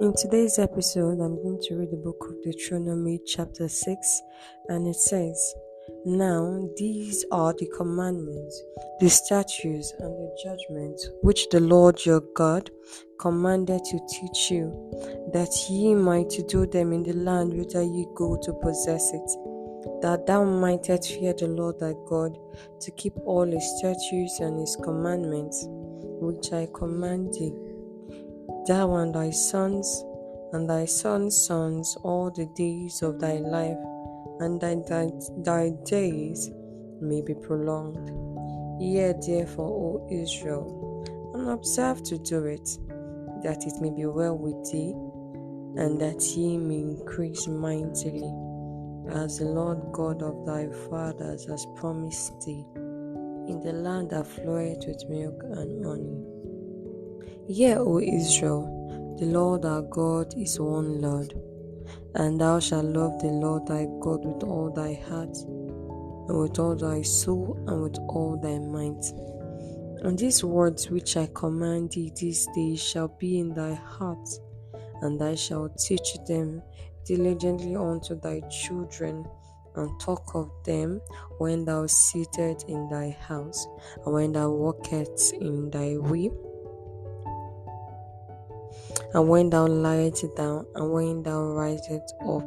In today's episode, I'm going to read the book of Deuteronomy chapter 6, and it says, "Now these are the commandments, the statutes, and the judgments which the Lord your God commanded to teach you, that ye might do them in the land whither ye go to possess it, that thou mightest fear the Lord thy God, to keep all his statutes and his commandments, which I command thee, thou and thy sons, and thy sons' sons, all the days of thy life, and thy days may be prolonged. Hear therefore, O Israel, and observe to do it, that it may be well with thee, and that ye may increase mightily, as the Lord God of thy fathers has promised thee, in the land that floweth with milk and honey. Hear, O Israel, the Lord our God is one Lord, and thou shalt love the Lord thy God with all thy heart, and with all thy soul, and with all thy might. And these words which I command thee this day shall be in thy heart, and thou shalt teach them diligently unto thy children, and talk of them when thou sittest in thy house, and when thou walkest in thy way, and when thou liest down, and when thou risest up,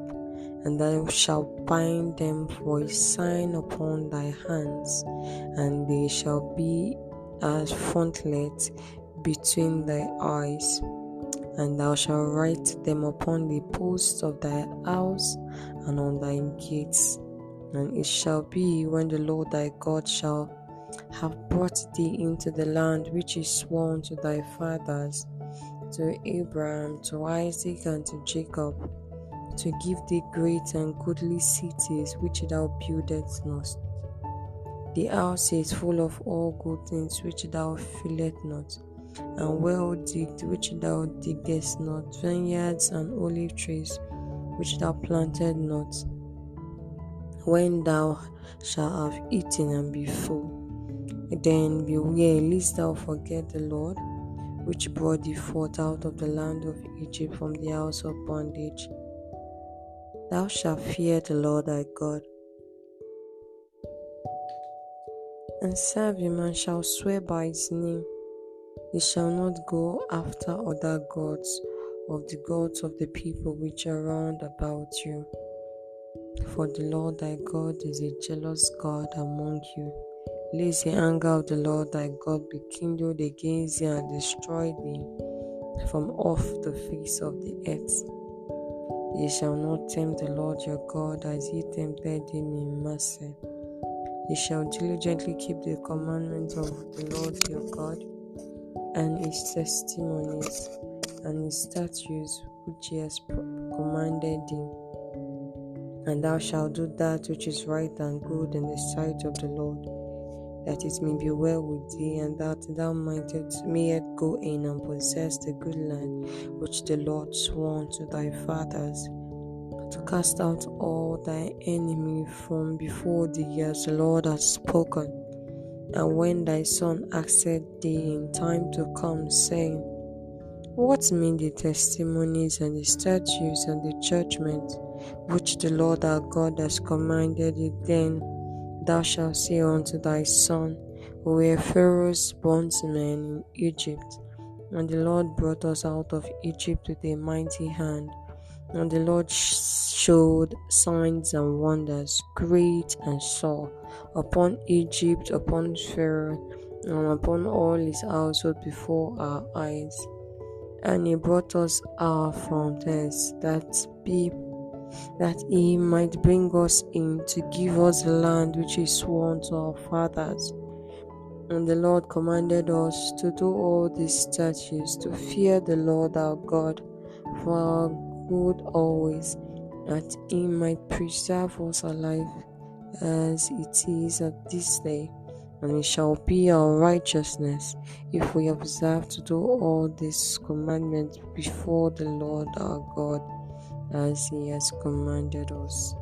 and thou shalt bind them for a sign upon thy hands, and they shall be as frontlets between thy eyes. And thou shalt write them upon the posts of thy house and on thy gates. And it shall be, when the Lord thy God shall have brought thee into the land which he swore unto thy fathers, to Abraham, to Isaac, and to Jacob, to give thee great and goodly cities which thou buildest not, the houses full of all good things which thou fillest not, and well digged which thou diggest not, vineyards and olive trees which thou planted not, when thou shalt have eaten and be full. Then beware lest thou forget the Lord, which brought thee forth out of the land of Egypt from the house of bondage. Thou shalt fear the Lord thy God, and serve him, and shalt swear by his name. Ye shall not go after other gods, of the gods of the people which are round about you. For the Lord thy God is a jealous God among you, lest the anger of the Lord thy God be kindled against thee, and destroy thee from off the face of the earth. Ye shall not tempt the Lord your God as ye tempted him in mercy. Ye shall diligently keep the commandments of the Lord your God, and his testimonies, and his statutes which he has commanded thee. And thou shalt do that which is right and good in the sight of the Lord, that it may be well with thee, and that thou mayest go in and possess the good land which the Lord swore unto thy fathers, to cast out all thy enemy from before thee, as the Lord hath spoken. And when thy son asketh thee in time to come, saying, What mean the testimonies and the statutes and the judgments which the Lord our God has commanded thee? Then thou shalt say unto thy son, We were Pharaoh's bondsmen in Egypt, and the Lord brought us out of Egypt with a mighty hand. And the Lord showed signs and wonders, great and sore, upon Egypt, upon Pharaoh, and upon all his household before our eyes. And he brought us out from thence, that he might bring us in to give us the land which he swore unto our fathers. And the Lord commanded us to do all these statutes, to fear the Lord our God for our good always, that he might preserve us alive as it is at this day. And it shall be our righteousness if we observe to do all these commandments before the Lord our God, as he has commanded us.